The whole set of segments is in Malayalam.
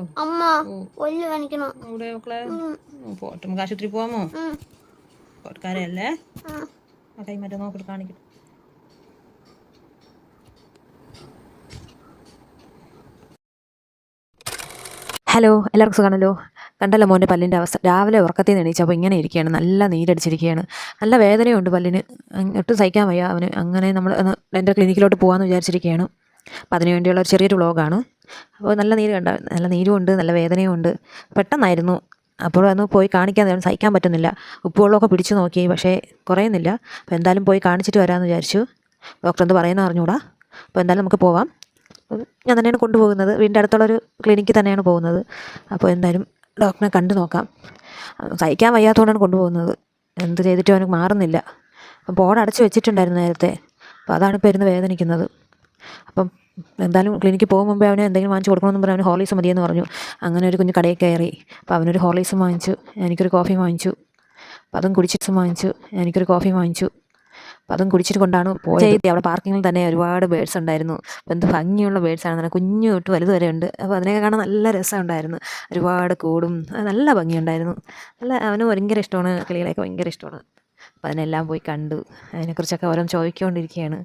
അമ്മ കൊല്ലു കാണിക്കണം. ഇവിടെ മക്കളെ പോട്ടെ, നമുക്ക് ആശുപത്രി പോവാമോ? പോട്ടക്കാരല്ലേ കൈ മറ്റേ നോക്കിട്ട് കാണിക്കും. ഹലോ, എല്ലാവർക്കും സുഖമാണല്ലോ. കണ്ടല്ലോ മോൻ്റെ പല്ലിൻ്റെ അവസ്ഥ. രാവിലെ ഉറക്കത്തിൽ നിന്ന് എണീച്ചപ്പോൾ ഇങ്ങനെ ഇരിക്കുകയാണ്, നല്ല നീരടിച്ചിരിക്കുകയാണ്, നല്ല വേദനയുണ്ട് പല്ലിന്, ഒട്ടും സഹിക്കാൻ വയ്യ അവന്. അങ്ങനെ നമ്മൾ എൻ്റെ ക്ലിനിക്കിലോട്ട് പോകാമെന്ന് വിചാരിച്ചിരിക്കുകയാണ്. അപ്പോൾ അതിന് വേണ്ടിയുള്ള ഒരു ചെറിയൊരു വ്ളോഗാണ്. അപ്പോൾ നല്ല നീര് കണ്ട, നല്ല നീരും ഉണ്ട്, നല്ല വേദനയും ഉണ്ട്. പെട്ടെന്നായിരുന്നു. അപ്പോൾ അന്ന് പോയി കാണിക്കാൻ സഹിക്കാൻ പറ്റുന്നില്ല. ഉപ്പുവെള്ളമൊക്കെ പിടിച്ചു നോക്കി, പക്ഷേ കുറയുന്നില്ല. അപ്പോൾ എന്തായാലും പോയി കാണിച്ചിട്ട് വരാമെന്ന് വിചാരിച്ചു. ഡോക്ടർ എന്ത് പറയുന്നത് അറിഞ്ഞുകൂടാ. അപ്പോൾ എന്തായാലും നമുക്ക് പോവാം. ഞാൻ തന്നെയാണ് കൊണ്ടുപോകുന്നത്, വീടിൻ്റെ അടുത്തുള്ളൊരു ക്ലിനിക്കിൽ തന്നെയാണ് പോകുന്നത്. അപ്പോൾ എന്തായാലും ഡോക്ടറെ കണ്ടു നോക്കാം. സഹിക്കാൻ വയ്യാത്തതുകൊണ്ടാണ് കൊണ്ടുപോകുന്നത്. എന്ത് ചെയ്തിട്ടും അവന് മാറുന്നില്ല. അപ്പം ബോർഡ് വെച്ചിട്ടുണ്ടായിരുന്നു നേരത്തെ, അപ്പോൾ അതാണ് ഇപ്പോൾ ഇരുന്ന് വേദനിക്കുന്നത്. അപ്പം എന്തായാലും ക്ലിനിക്കിൽ പോകും മുമ്പേ അവന് എന്തെങ്കിലും വാങ്ങിച്ച് കൊടുക്കണമെന്ന് പറഞ്ഞാൽ അവന് ഹോർലിക്സ് മതിയെന്ന് പറഞ്ഞു. അങ്ങനെ ഒരു കുഞ്ഞ് കടയിൽ കയറി. അപ്പോൾ അവനൊരു ഹോർലിക്സും വാങ്ങിച്ചു, എനിക്കൊരു കോഫി വാങ്ങിച്ചു. അപ്പോൾ അതും കുടിച്ചിട്ടും വാങ്ങിച്ചു, എനിക്കൊരു കോഫി വാങ്ങിച്ചു. അപ്പോൾ അതും കുടിച്ചിട്ട് കൊണ്ടാണ് പോയത്. അവിടെ പാർക്കിങ്ങിൽ തന്നെ ഒരുപാട് ബേഡ്സ് ഉണ്ടായിരുന്നു. അപ്പോൾ എന്ത് ഭംഗിയുള്ള ബേഡ്സാണ്, കുഞ്ഞു തൊട്ട് വലുത് വരെ ഉണ്ട്. അപ്പോൾ അതിനൊക്കെ കാണാൻ നല്ല രസമുണ്ടായിരുന്നു. ഒരുപാട് കൂടും, നല്ല ഭംഗിയുണ്ടായിരുന്നു. അവന് ഭയങ്കര ഇഷ്ടമാണ്, കിളികളെയൊക്കെ ഭയങ്കര ഇഷ്ടമാണ്. അപ്പോൾ അതിനെല്ലാം പോയി കണ്ടു. അതിനെക്കുറിച്ചൊക്കെ ഓരോന്ന് ചോദിച്ചുകൊണ്ടിരിക്കുകയാണ്.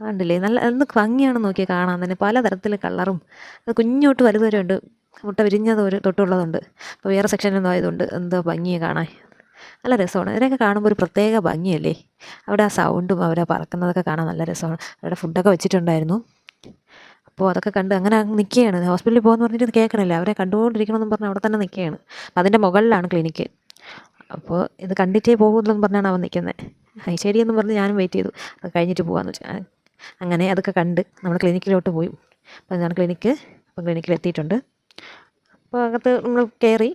കണ്ടില്ലേ, നല്ല എന്ത് ഭംഗിയാണെന്ന് നോക്കിയാൽ കാണാൻ തന്നെ. പലതരത്തിൽ കളറും, കുഞ്ഞു തൊട്ട് വലുത് വരെ ഉണ്ട്. മുട്ട വിരിഞ്ഞത് ഒരു തൊട്ടുള്ളതുണ്ട്. അപ്പോൾ വേറെ സെക്ഷനൊന്നും ആയതുകൊണ്ട് എന്തോ ഭംഗിയെ കാണാൻ, നല്ല രസമാണ്. ഇതിനൊക്കെ കാണുമ്പോൾ ഒരു പ്രത്യേക ഭംഗിയല്ലേ. അവിടെ ആ സൗണ്ടും അവരെ പറക്കുന്നതൊക്കെ കാണാൻ നല്ല രസമാണ്. അവിടെ ഫുഡൊക്കെ വെച്ചിട്ടുണ്ടായിരുന്നു. അപ്പോൾ അതൊക്കെ കണ്ട് അങ്ങനെ നിൽക്കുകയാണ്. ഹോസ്പിറ്റലിൽ പോകുമെന്ന് പറഞ്ഞിട്ട് ഇത് കേൾക്കണില്ല, അവരെ കണ്ടുകൊണ്ടിരിക്കണമെന്ന് പറഞ്ഞാൽ അവിടെ തന്നെ നിൽക്കുകയാണ്. അതിൻ്റെ മുകളിലാണ് ക്ലിനിക്ക്. അപ്പോൾ ഇത് കണ്ടിട്ടേ പോകുമെന്ന് പറഞ്ഞാണ് അവൻ നിൽക്കുന്നത്. ശരിയെന്ന് പറഞ്ഞ് ഞാനും വെയിറ്റ് ചെയ്തു, അത് കഴിഞ്ഞിട്ട് പോകാമെന്ന് വെച്ചാൽ. അങ്ങനെ അതൊക്കെ കണ്ട് നമ്മൾ ക്ലിനിക്കിലോട്ട് പോയി. അപ്പോൾ ഞാൻ ക്ലിനിക്ക്, അപ്പോൾ ക്ലിനിക്കിലെത്തിയിട്ടുണ്ട്. അപ്പോൾ അകത്ത് നമ്മൾ കയറി.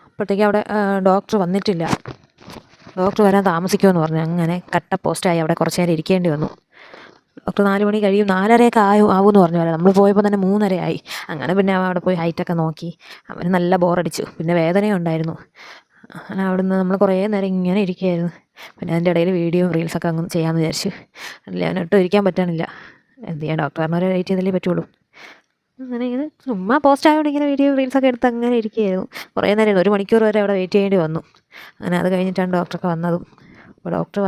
അപ്പോഴത്തേക്ക് അവിടെ ഡോക്ടർ വന്നിട്ടില്ല. ഡോക്ടർ വരാൻ താമസിക്കുമെന്ന് പറഞ്ഞു. അങ്ങനെ കട്ട പോസ്റ്റായി അവിടെ കുറച്ച് നേരം ഇരിക്കേണ്ടി വന്നു. ഡോക്ടർ 4 മണി കഴിയും, 4:30 ആവുമെന്ന് പറഞ്ഞു. നമ്മൾ പോയപ്പോൾ തന്നെ 3:30 ആയി. അങ്ങനെ പിന്നെ അവൻ അവിടെ പോയി ഹൈറ്റൊക്കെ നോക്കി. അവന് നല്ല ബോറടിച്ചു, പിന്നെ വേദനയുണ്ടായിരുന്നു. അങ്ങനെ അവിടുന്ന് നമ്മൾ കുറേ നേരം ഇങ്ങനെ ഇരിക്കുകയായിരുന്നു. പിന്നെ അതിൻ്റെ ഇടയിൽ വീഡിയോയും റീൽസൊക്കെ അങ്ങ് ചെയ്യാമെന്ന് വിചാരിച്ചു. അല്ല, അവനൊട്ടും ഇരിക്കാൻ പറ്റണില്ല. എന്ത് ചെയ്യാൻ, ഡോക്ടർമാരെ വെയിറ്റ് ചെയ്തല്ലേ പറ്റുള്ളൂ. അങ്ങനെ ഇങ്ങനെ ചുമ്മാ പോസ്റ്റ് ആയതുകൊണ്ട് ഇങ്ങനെ വീഡിയോ റീൽസൊക്കെ എടുത്ത് അങ്ങനെ ഇരിക്കുകയായിരുന്നു. കുറേ നേരം, 1 മണിക്കൂർ വരെ അവിടെ വെയിറ്റ് ചെയ്യേണ്ടി വന്നു. അങ്ങനെ അത് കഴിഞ്ഞിട്ടാണ് ഡോക്ടറൊക്കെ വന്നതും. അപ്പോൾ ഡോക്ടർ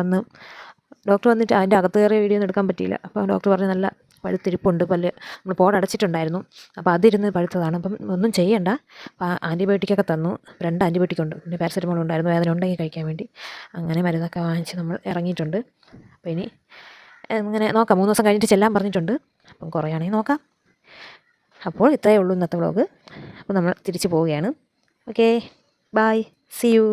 വന്നിട്ട് അതിൻ്റെ അകത്ത് കയറിയ വീഡിയോ ഒന്നും എടുക്കാൻ പറ്റിയില്ല. അപ്പോൾ ഡോക്ടർ പറഞ്ഞ് നല്ല പഴുത്തിരിപ്പുണ്ട് പല്ല്, നമ്മൾ പോട് അടച്ചിട്ടുണ്ടായിരുന്നു, അപ്പോൾ അതിരുന്ന് പഴുത്തതാണ്, അപ്പം ഒന്നും ചെയ്യണ്ട. അപ്പോൾ ആൻറ്റിബയോട്ടിക്കൊക്കെ തന്നു. 2 ആൻറ്റിബയോട്ടിക് ഉണ്ട്, പിന്നെ പാരസെറ്റമോൾ ഉണ്ടായിരുന്നു വേദന ഉണ്ടെങ്കിൽ കഴിക്കാൻ വേണ്ടി. അങ്ങനെ മരുന്നൊക്കെ വാങ്ങിച്ച് നമ്മൾ ഇറങ്ങിയിട്ടുണ്ട്. അപ്പോൾ ഇനി ഇങ്ങനെ നോക്കാം, 3 ദിവസം കഴിഞ്ഞിട്ട് ചെല്ലാൻ പറഞ്ഞിട്ടുണ്ട്. അപ്പം കുറയാണെങ്കിൽ നോക്കാം. അപ്പോൾ ഇത്രയേ ഉള്ളൂ ഇന്നത്തെ വ്ളോഗ്. അപ്പോൾ നമ്മൾ തിരിച്ച് പോവുകയാണ്. Okay, bye, see U.